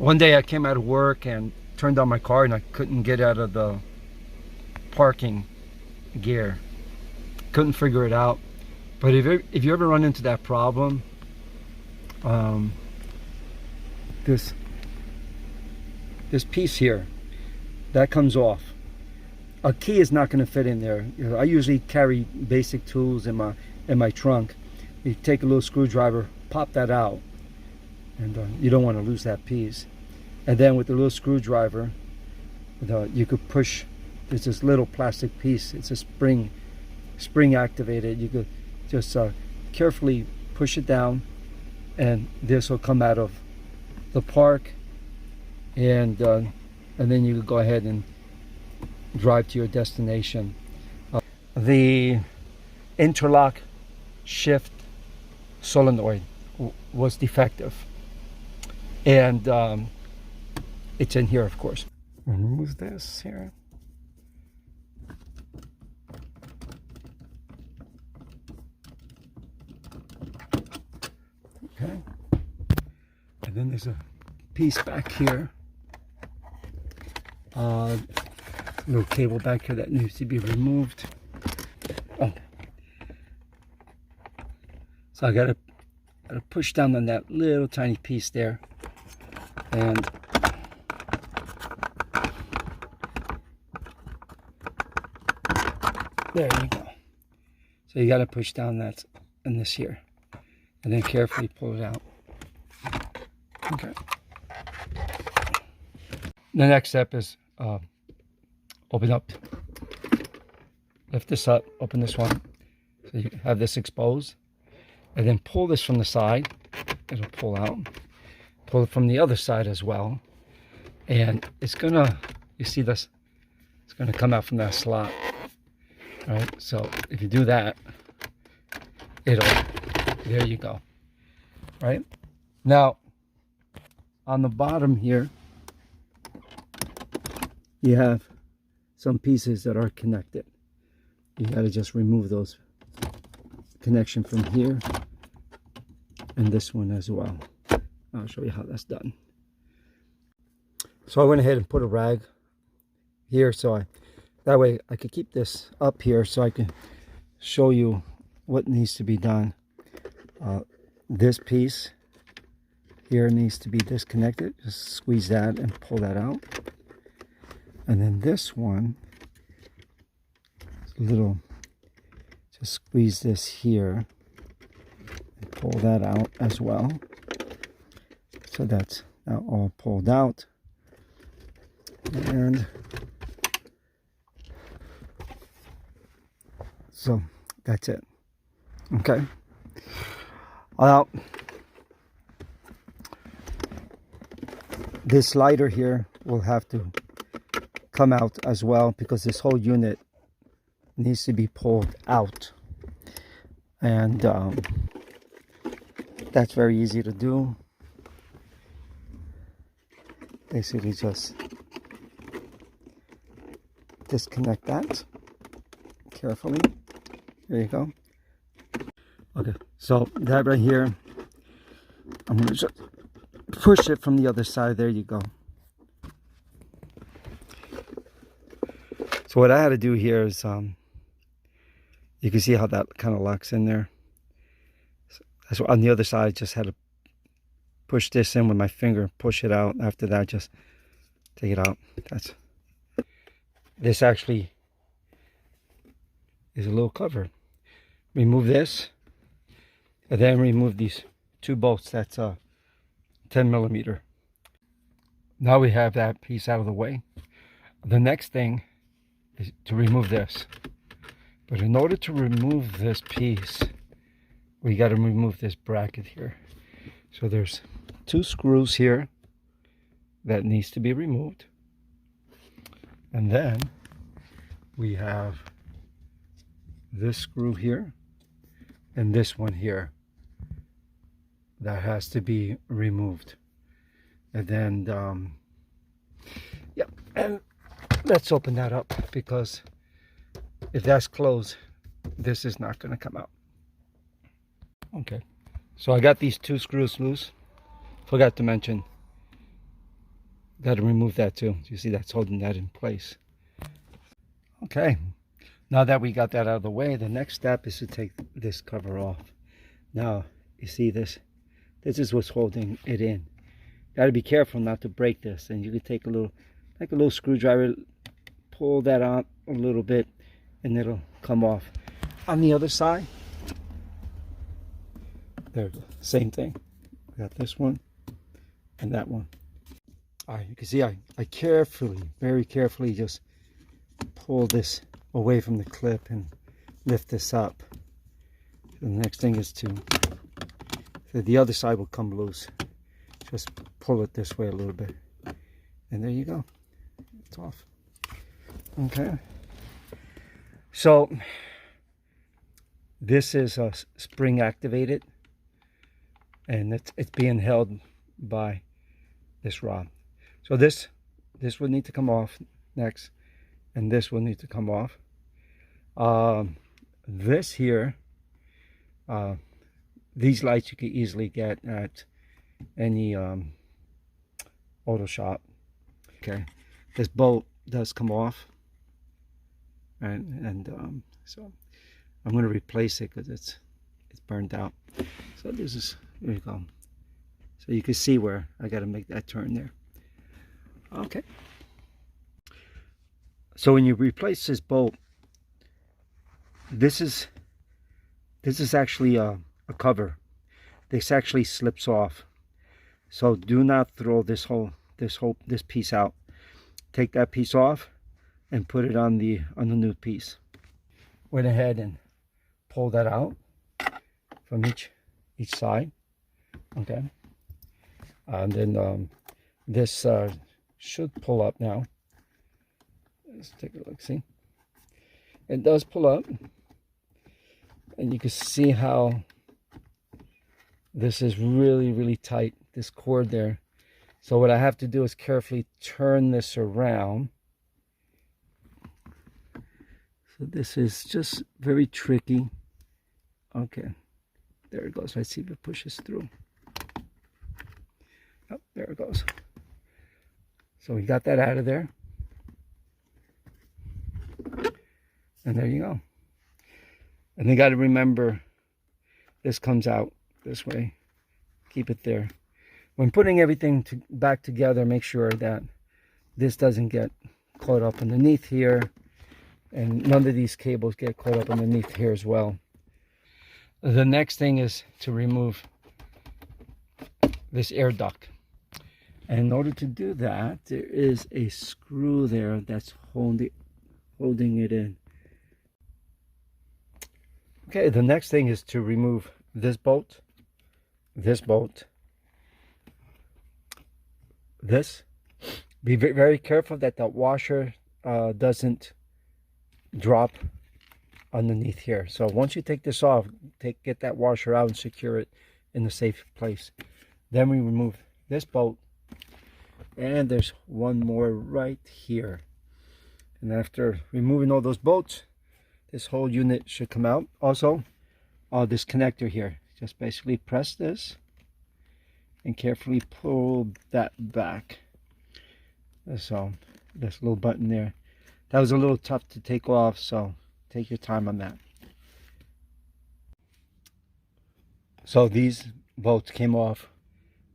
One day I came out of work and turned on my car and I couldn't get out of the parking gear. Couldn't figure it out. But if you ever run into that problem, this piece here, that comes off. A key is not going to fit in there. You know, I usually carry basic tools in my trunk. You take a little screwdriver, pop that out, and you don't want to lose that piece. And then with the little screwdriver, you could push. There's this little plastic piece. It's a spring activated. You could just carefully push it down, and this will come out of the park, and then you could go ahead and drive to your destination. The interlock shift solenoid was defective, and it's in here, of course. Remove this here. Okay, and then there's a piece back here, little cable back here that needs to be removed. Oh, so I gotta push down on that little tiny piece there, and there you go. So you gotta push down that in this here, and then carefully pull it out. Okay. The next step is open up, lift this up, open this one, so you have this exposed, and then pull this from the side. It'll pull out. Pull it from the other side as well, and it's gonna, you see this, it's gonna come out from that slot. All right, so if you do that, there you go. Right now, on the bottom here, you have some pieces that are connected. You got to just remove those connection from here and this one as well. I'll show you how that's done. So I went ahead and put a rag here, so that way I could keep this up here so I can show you what needs to be done. This piece here needs to be disconnected. Just squeeze that and pull that out. And then this one, just squeeze this here and pull that out as well. So that's now all pulled out. And so that's it. Okay. This slider here will have to come out as well, because this whole unit needs to be pulled out, and that's very easy to do. Basically just disconnect that carefully. There you go. Okay, so that right here, I'm going to just push it from the other side. There you go. So what I had to do here is, you can see how that kind of locks in there. So on the other side, I just had to push this in with my finger, push it out. After that, just take it out. This actually is a little cover. Remove this, and then remove these two bolts. That's 10 millimeter. Now we have that piece out of the way. The next thing is to remove this. But in order to remove this piece, we got to remove this bracket here. So there's two screws here that needs to be removed. And then we have this screw here and this one here that has to be removed. And then yeah, and let's open that up, because if that's closed, this is not going to come out. Okay, so I got these two screws loose. Forgot to mention, got to remove that too. You see that's holding that in place. Okay, now that we got that out of the way, the next step is to take this cover off. Now you see this is what's holding it in. Got to be careful not to break this, and you can take a little screwdriver, pull that out a little bit, and it'll come off. On the other side, there, same thing. We got this one and that one. All right, you can see I carefully, very carefully, just pull this away from the clip and lift this up. So the next thing is so the other side will come loose. Just pull it this way a little bit, and there you go. It's off. Okay. So this is a spring activated, and it's being held by this rod. So this will need to come off next, and this will need to come off. This here, these lights you can easily get at any auto shop. Okay, this bolt does come off, and so I'm going to replace it because it's burned out. So there you go. So you can see where I got to make that turn there. Okay. So when you replace this bolt, this is actually a cover. This actually slips off. So do not throw this piece out. Take that piece off and put it on the new piece. Went ahead and pulled that out from each side. Okay. And then this should pull up now. Let's take a look. See, it does pull up, and you can see how this is really tight, this cord there. So what I have to do is carefully turn this around. So this is just very tricky. Okay, there it goes. Let's see if it pushes through. Oh, there it goes. So we got that out of there. And there you go. And you got to remember, this comes out this way. Keep it there. When putting everything back together, make sure that this doesn't get caught up underneath here, and none of these cables get caught up underneath here as well. The next thing is to remove this air duct. And in order to do that, there is a screw there that's holding it in. Okay, the next thing is to remove this bolt, this. Be very careful that the washer doesn't drop underneath here. So once you take this off, get that washer out and secure it in a safe place. Then we remove this bolt, and there's one more right here. And after removing all those bolts, this whole unit should come out. Also, this connector here, just basically press this and carefully pull that back. So this little button there, that was a little tough to take off, so take your time on that. So these bolts came off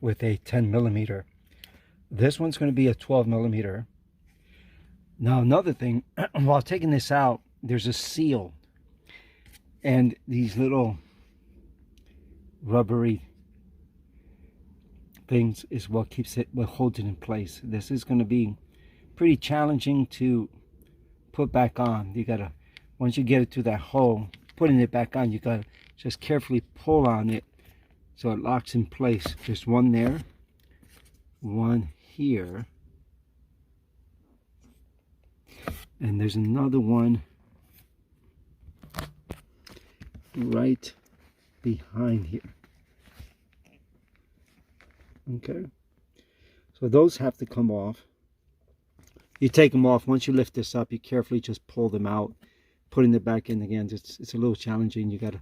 with a 10mm. This one's going to be a 12mm. Now another thing, while taking this out, there's a seal, and these little rubbery things is what holds it in place. This is going to be pretty challenging to put back on. You gotta, once you get it to that hole, putting it back on, you gotta just carefully pull on it so it locks in place. There's one there, one here, and there's another one right behind here. Okay, so those have to come off. You take them off. Once you lift this up, you carefully just pull them out. Putting it back in again, it's a little challenging. You gotta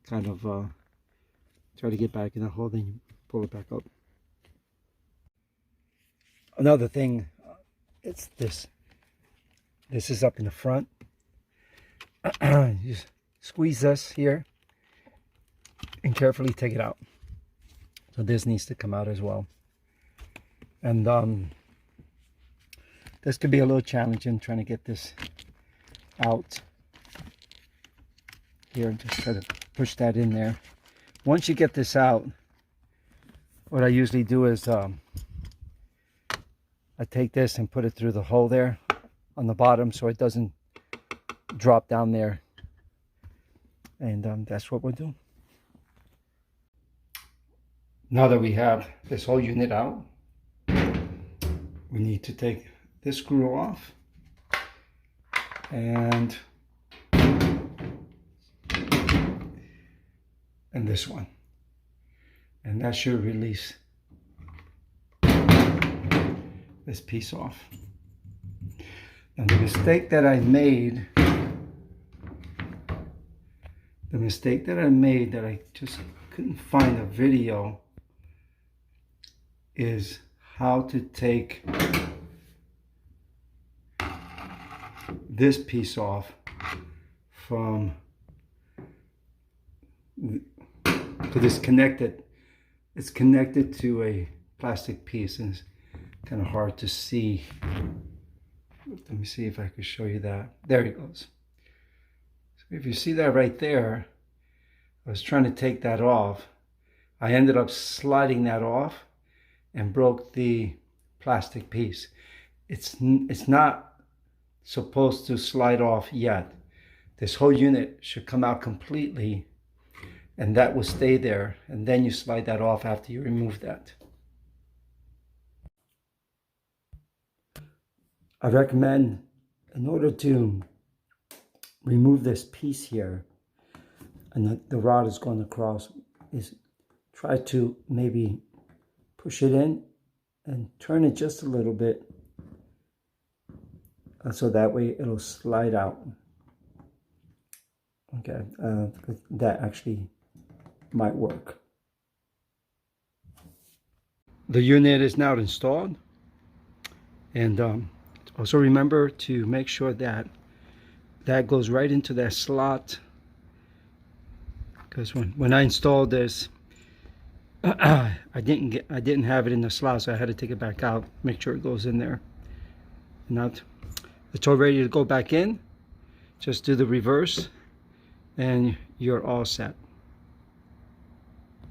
kind of try to get back in the hole, then you pull it back up. Another thing, it's this. This is up in the front. You squeeze this here and carefully take it out. So this needs to come out as well. And this could be a little challenging trying to get this out. Here, just try to push that in there. Once you get this out, what I usually do is I take this and put it through the hole there on the bottom so it doesn't drop down there. And that's what we'll do. Now that we have this whole unit out, we need to take this screw off and this one, and that should release this piece off. And the mistake that I made that I just couldn't find a video is how to take this piece off from, because it's connected to a plastic piece, and it's kind of hard to see. Let me see if I can show you that. There it goes. So if you see that right there, I was trying to take that off. I ended up sliding that off and broke the plastic piece. It's not supposed to slide off yet. This whole unit should come out completely, and that will stay there, and then you slide that off after you remove that. I recommend, in order to remove this piece here, and the rod is going across, is try to maybe push it in and turn it just a little bit, so that way it'll slide out. Okay, that actually might work. The unit is now installed, and also remember to make sure that that goes right into that slot, because when I installed this, I didn't have it in the slot, so I had to take it back out, make sure it goes in there. Now it's all ready to go back in. Just do the reverse and you're all set.